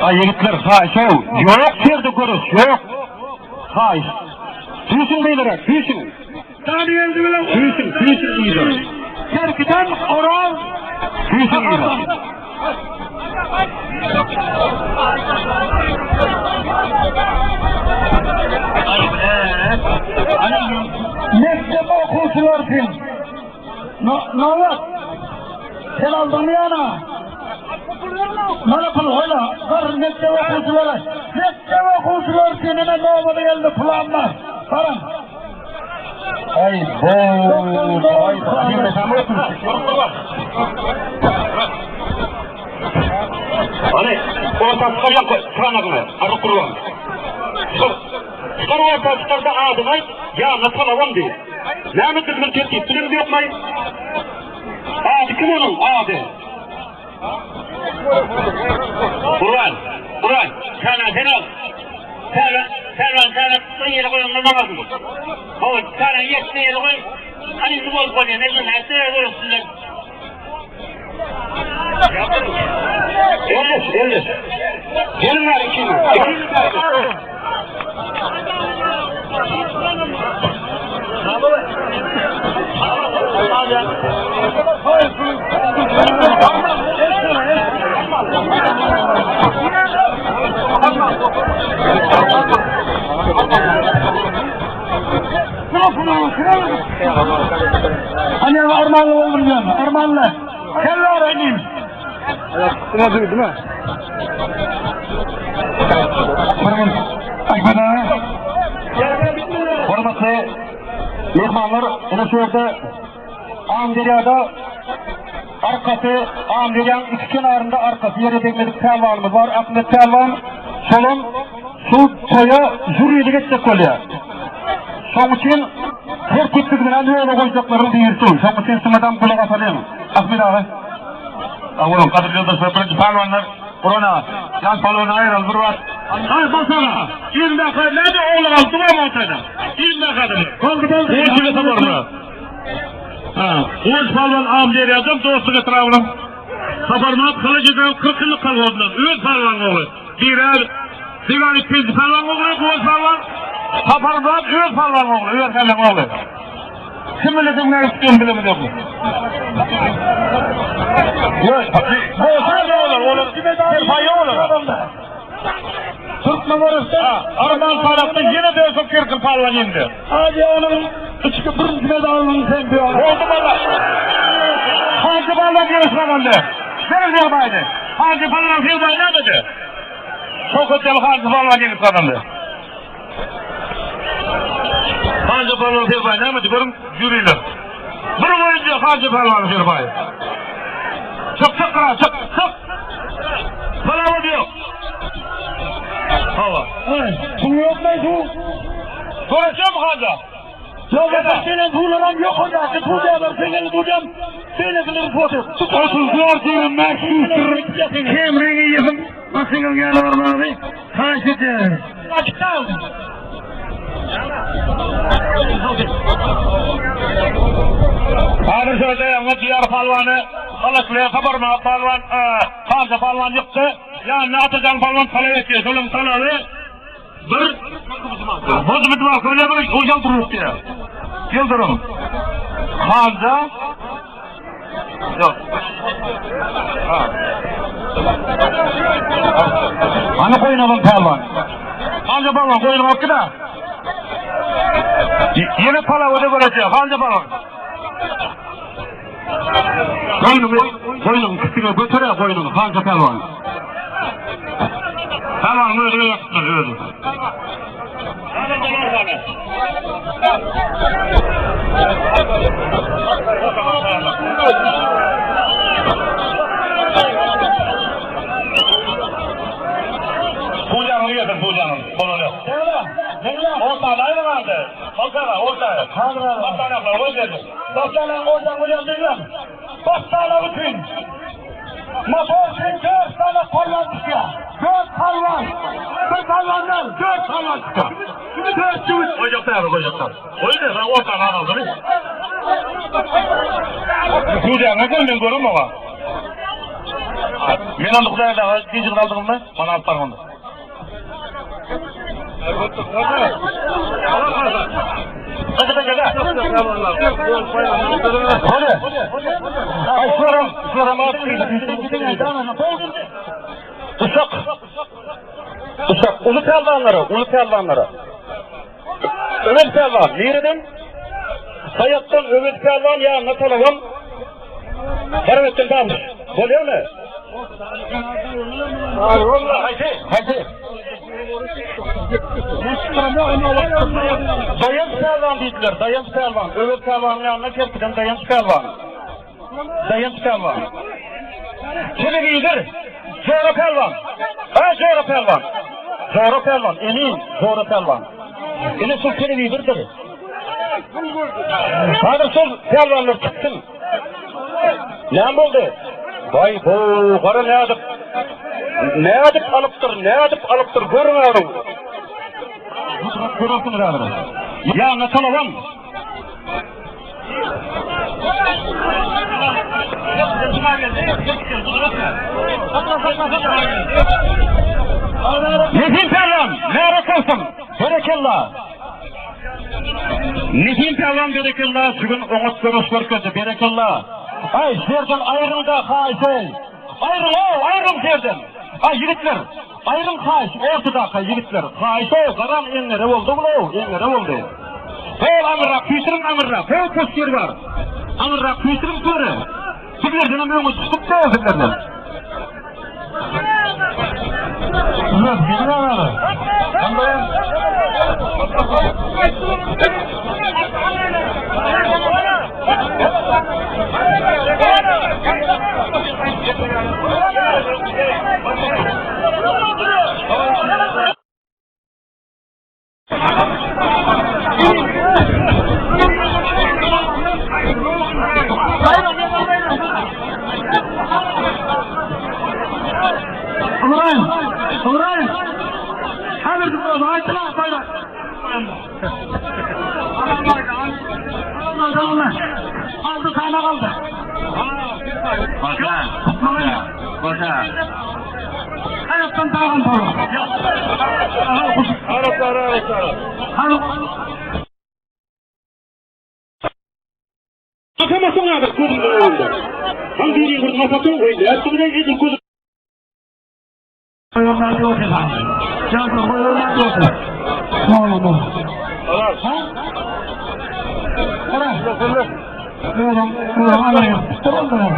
Ay yigitler haş ol. Yok yerde görüş. Yok. Haş. Tüysün beylere. Tüysün. Tanıyeldi bile. Tüysün iyidir. Terkiden oral. Tüysün iyidir. Mektep okusular kim? Ne var? Sen aldın mı yana? Bana pul oyla. Var mektep okusular. Mektep okusular seninle ne olmadı geldi pulanlar. Varın. Ay booo. Ay booo. Hani orta çıkaracak koy. Çıkarana kadar. Arı kurulan. Çıkar orta çıkarda ağzına ya nasıl avam değil. Ne mi kızgın tepki? Tülüm de yapmayın. Ağzı kim onun? Ağzı. Kur'an. Sen al. Sen tutun yeri koyun namazını. Sen yetsin yeri koy. Hani su bol koyun. Ne gün her sene koyuyorsunlar. Eldir. Gelin var ikini. Hani armanlı oldum canım, armanlı. Kelle öğreneyim. Buna duruyor değil mi? Bakın, Akmet ağa. Hormatlı mehmanlar, yine şurada Amderya'da arkası, Amderya'nın iki kenarında arkası yere bekledik pelvanımız var. Akmet pelvan, solun su koya jüriyle geçecek kolya. Son için her kütlükten öyle koyacaklarını değilsin. Son için sımadan kulak atalım. Akmet ağa. Oğlum kadir yıldızlar birinci pelvanlar Burana, yan palona ayrıl bir var. Ay basana, 20 dakika nerede oğlu aldı mı ortada? 20 dakikadır. Kaldı. Uğur gibi sabarına. Uğur palvan amcayı yazdım, dostu getirevdim. Sabarına kılıcıdan 40 yıllık kalmadılar. Uğur palvan oğlu. Diğer ikinci palvan oğlu, Uğur palvan. Sabarına Uğur palvan oğlu, Uğur palvan oğlu. Kim bilir kimler istiyorum bilemedi yok mu? Yok, boğazına ne olur? Olur, serfayı olur. Türkmen orası, Arman Farak'ta yine de ösüp Kırkıl Palvan indi. Hadi onun üçkü birinci medalının sen bir olur. Oldu bana. Hacı Palvan yarışmadandı. Şerif yapaydı. Hacı Palvan Filbay ne dedi? Çok öteli Hacı Palvan yarışmadandı. Hacı Palvan Filbay ne dedi? Görün jüriyle. Bir boyunca Hacı Palvan Filbay. Çık. Palava diyor. Hava. Su yok mu su? Soracağım Hacı. Ya ben senin sularım yok hocam. Sularım senin hocam. Senin kılır foto. Otuzlar senin merkezdir. Kemre'yi yapın. Nasıl gelirler abi? Kaçıdır. Açıktan. Hadi şöyle ama diğer palvanı Halaslı'ya kabarma palvan, Hamza palvan yıktı. Yani Atacan palvan talep ediyor. Solum talalı. Bir bozumut var. Öyle bir hocam durur diye. Yıldırım. Hamza. Yok. Hani koyun alın palvan? Hamza palvan koyun hakkı da. Yine pala öde vereceğim. Hamza palvan. Koyunun kütüğe götüre koyunun kanca pelvan. Pelvan öyle yaptın öyle. Pucanı yedir pucanı. Kolunu. Ortada ayrı vardı. Ortada. Bastanaklar hoş geldin. Bastanak oradan buraya değil. Bastanak bütün. Motor için 4 tane palvan çıkıyor. 4 palvan. 4 palvandan 4 palvan çıkıyor. 4 çubuk. Koyacaklar. Koyacaklar. Ben ortadan aldım. Pucanı gördün görün baba. Men andıklar da gecik aldım ben. Bana atlar onu. Hadi gel. Hadi. Ay soram Uşak. Ulu pelvanları. Ömer pelvan. Nereden? Sayaktan Ömer pelvan ya Natalavan. Hervetten dalmış. Oluyor mu? Haydi. Dayan pelvan dediler. Dayan pelvan. Ömer pelvanın yanına kerkiden dayan pelvan. Televidir. Zora pelvan. Zora pelvan. Emin. Zora pelvan. Yine sol televidirdir. Hadi sol pelvanlar çıksın. Ne oldu? Vay bu kara ne adıp alıptır görün ağrım. Görürsün ağrım. Ya ne talavam? Nefim pelvan, ne arakalsın? Berekallah. Nefim pelvan berekallah, bugün oğuz görüşler közü, berekallah. Ay serden ayrım da kaysay. Ayrım serden. Ay yigitler. Ayrım kays. Ortada yigitler. Kaysay karan enlere oldu mu? Enlere oldu. Bol amırra, küytürüm. Bol köşkeri var. Amırra, küytürüm körü. Sizlerden ömrümü tutup da sizlerden. Sizler bilmiyor mu? Uğrayın. Hemen durma, aytılar, bayrak. Aldı sana kaldı. Boşa. Hayattan dağın falan. Akamasın abi kuzun önünde. Hangi bir kuzun kapatın koydu. Ertuğrul'dan gidin kuzun. Koyunlar diyor ki lan. Canım koyunlar diyor ki. Ne olur. Ha? Kara. Buyurun alayım. Durun.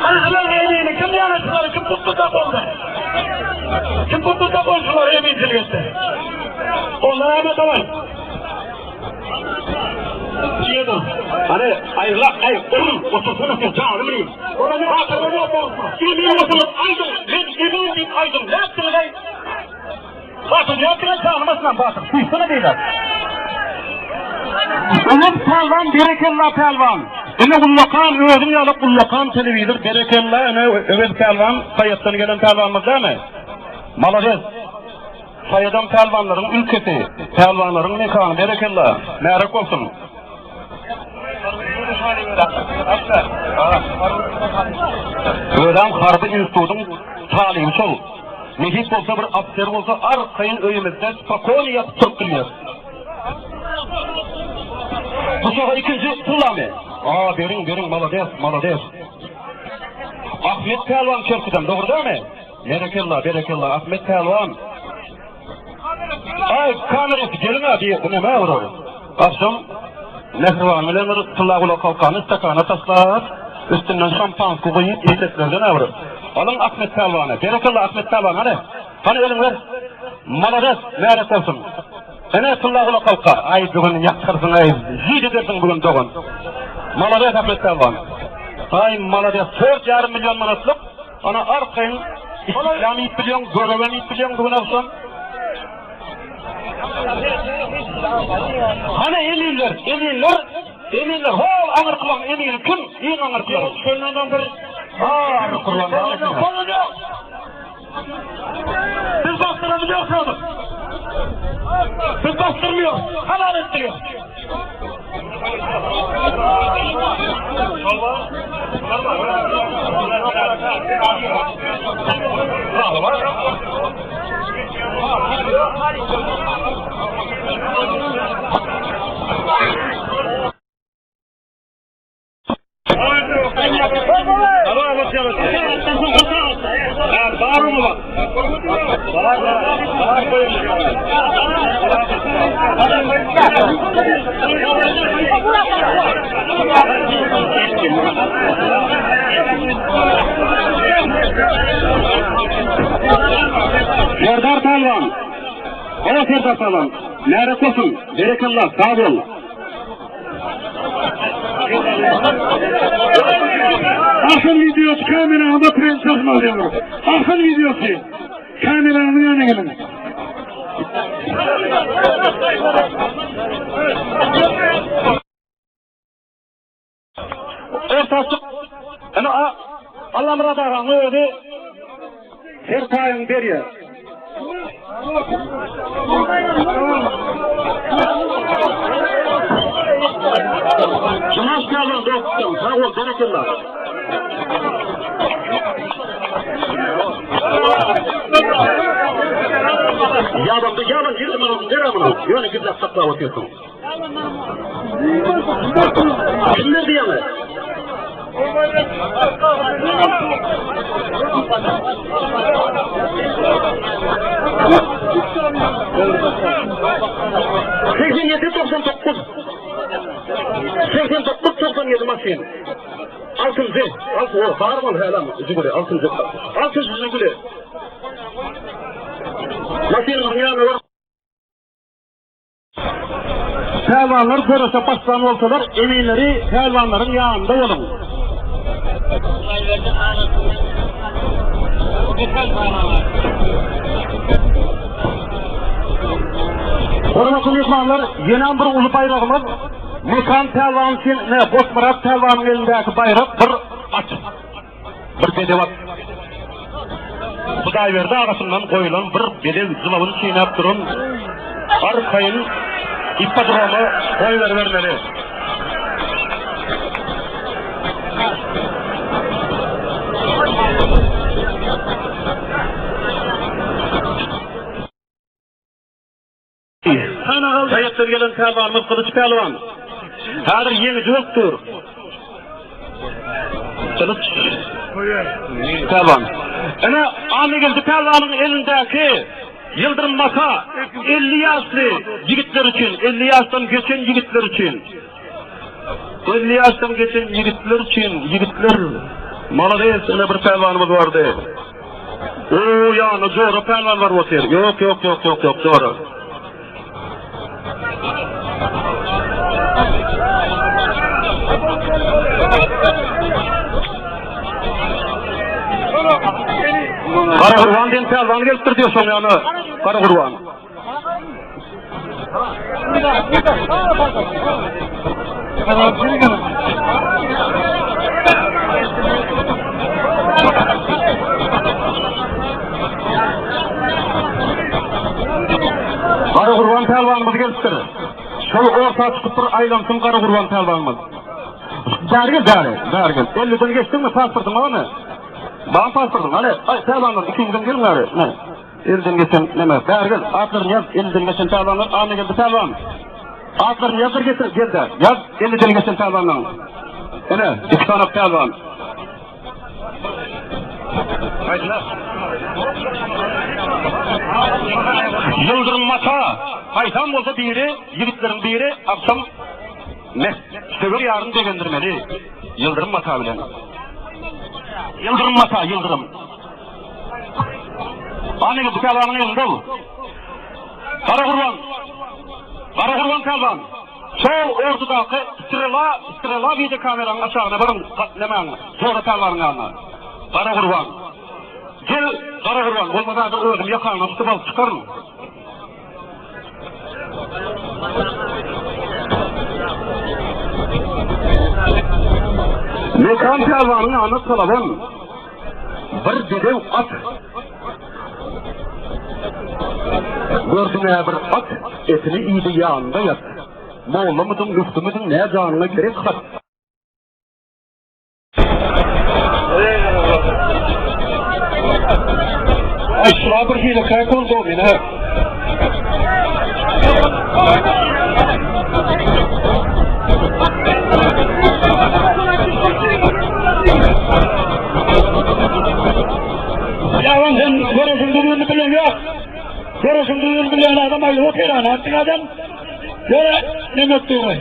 Anasının emeğini kim yanıtları, kim tuttu oldu? Kim tuttu da oldular emeğini? Onlara emek alın. Yedim. Hani ayrılak, otursana sen çağırır mıyım? Orada hatırlı yok. Yemeği oturup aydım. Ben yemeğim deyip aydım. Ne yaptınız ay? Batır, ne yaptınız çağırmasından batır. Suysana beyler. Onun pelvan, berekallah pelvan. Ene kullakan, öğredim ya da kullakan televidir. Berekallah, ene öğret pelvan. Sayattan gelen pelvanımız değil mi? Malades. Sayıdan pelvanların ülkesi. Pelvanların mekanı, berekallah. Merak olsun. Öğren harbi institutun talibi sol. Mehit olsa bir asker olsa arkayın öyümüzde spakoni yapıp tutturuyor. Bu sefer ikinci kullanma. Verin malades. Ahmet Pelvan Kerkü'den, doğru değil mi? Berekallah, Ahmet Pelvan. Ay, kamerası gelin abi, bu ne var? Akşam, Nehrivan bilen Tıllağula kalkanı stakana taslar, üstünden şampan koyup iyiletlerden avır. Alın Ahmet Pelvan'a, berekallah Ahmet Pelvan, hani ölüm ver, malaret, meret olsun. Ene Tıllağula kalka, ay bugün yaktırsın, ay, jid edersin bugün doğun. Malaret Ahmet Pelvan. Ay malaret, 4,5 milyon manatlık, ana arkayın, İslam'ı ip biliyorsun, göreven ip biliyorsun bugün akşam. Hani emirler, hol ağır kılan emir kim? İyi ağır kılan. Şöyle bir ağır kılan. Biz bastırabiliyoruz. Biz bastırmıyoruz. Halal ettiriyor. Serdar Pelvan, o Serdar Pelvan, merak olsun, berekallah, sağ ol. Akın videosu kameranın prens çalışma diyor. Akın videosu kameranın yanına gelin. Ortası, Allah'ım radarını öyle Sertay'ın beriye. Cumaş kalın dostum, sağ ol, berekallah. Yalan, girdim anasını, deramını. Yöne güzel sakla bakıyorsun. Kimler diyemez? ...87 masin. Altıncı, o bağırmalı helam, zübüle, altıncı zübüle. Masinin yanı var. Pelvanlar görese baştan olsalar, eminleri pelvanların yanında olun. Hormatly mehmanlar, yeni bir ulu bayrağımız Mekan Pelvan için Bosmurat Pelvan'ın elindeki bayrak bir açık. Bir bedevat. Huday verdi arasından koyulan bir bedel zılavını çiğnep durun. Arkayın ippadromu koyuver vermeli. Sayıptır gelen Pelvanımız Kılıç Pelvan. Hadir yeni yoktur. Kılıç Pelvan. Ana Ahmet Pelvan'ın elindeki Yıldırım Maka 50 yaşlı yigitler için, 50 yaştan geçen yigitler için. 50 yaştan geçen yigitler için, yigitler maladayız, öyle bir Pelvanımız vardı. Oo yani doğru Pelvan var o ser. Yok doğru. Karagurvan den Pelvan gelip diyorsun yani. Karagurvan. Karagurvan Pelvanımız geliptir. Şol orta çıkıp bir aylansın Karagurvan Pelvanımız. Dergel. 50'den geçtin mi pasportun var mı? Bana pasportun, hani, ay Pelvanlar 200'den gelin gari. Ne? 50'den geçen, neme, dergel, atlarını yaz, 50'den geçen Pelvanlar, anne geldi Pelvan. Atlarını yazdır getir, geldi, yaz, 50'den geçen Pelvanlar. Ne? 2 tane Pelvan. Yıldırım Mata, haytan bolsa biri, yigitlerin biri, akşam Söver yarın degendirmeli. Yıldırım Mata bilen. Yıldırım Mata, Yıldırım. Anne bu kalvanın yanında bu. Kara kurban kalvan. Sol ortadaki strela video kameranın aşağına barın katlemen. Sonra kalvanın yanına. Kara kurban. Gel kara kurban. Olmasa da öldüm yakanına tutup alıp çıkarın. Mekan kalvanın yanına salavan. Bir dedev at. Gördüğüne bir at, etini iyiydi yağında yat. Moğla mıdın, lüftü müdün, ne canına gerek kat. Ay şuna bir hile kaykol doğmayın ha. Yalan sen görürsün düğünü bilen yok. Görürsün düğünü bilen adam ayı oturan artık adam. Göre ne mutluğu.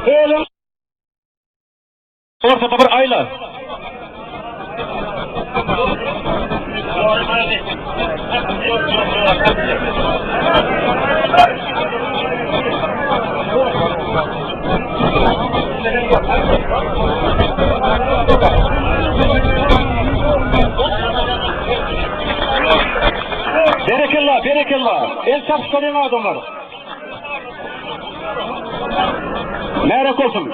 Oğlum. Ortada bir aylar. Berekallah. El çarpışkanın adamlar. Merak olsun.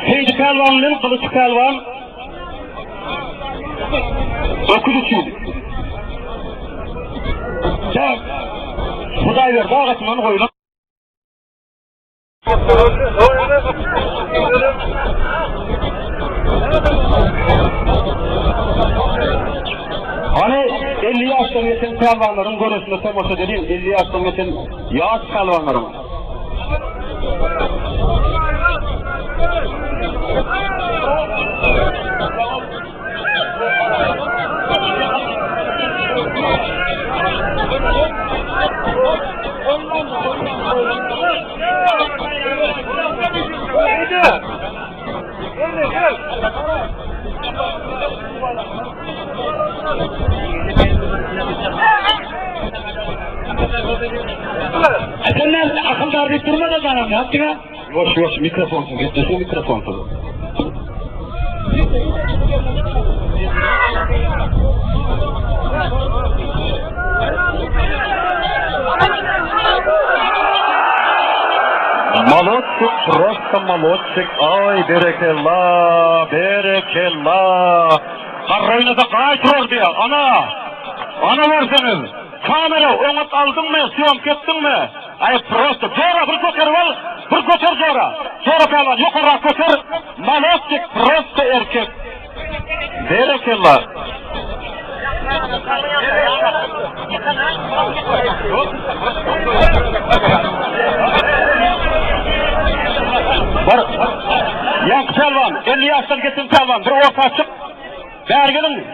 Heydi kalvanların kılıç kalvan. Okuduçuydu. Sen Huday ver, dağ katmanı koyun. Hani 50 yaştan geçen kalvanların görüntüsünde teması dediğim 50 yaştan geçen yaş kalvanların. Efendim akıllar bir durma da bana ne yaptın ha? Yoş mikrofonsuz gitmesin mikrofonsuz. Молодчик, просто молодчик. Ay berekellah. Karrayına da kaçıyor diye. Ana verseniz. Kamera onu aldın mı? Siyom kettin mi? Ay просто. Zora bir koker var. Bir koker zora. Zora falan. Yukarı koker. Молодчик, просто erkek. Berekellah. Yank pelvan, 50 yaştan geçen pelvan, bir orta açıp, bergelin.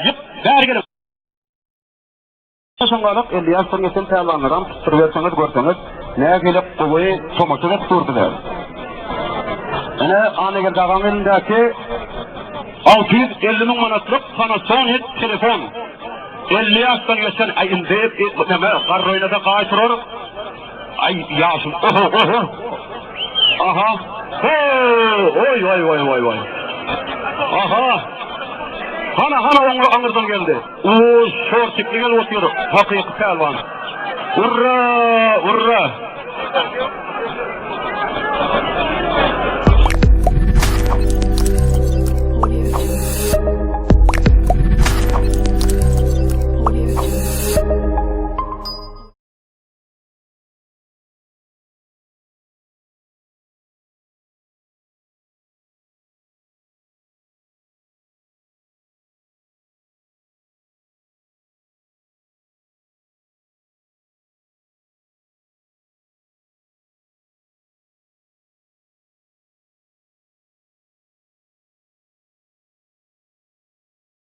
Şungalık 50 yaştan geçen pelvanlardan tutturuverseniz görseniz, neye gelip kuvayı somakçıda tuturdular. Yine anegel dağın elindeki 650.000 manatlık Panasonic telefon. 50 yaştan geçen ayın deyip, karroyla da kaçırır. Ay yaşım, Aha. Oy. Aha. Hana onu anırdan geldi. Şortikli gel oturuyor. Hakiki pelvan. Urra.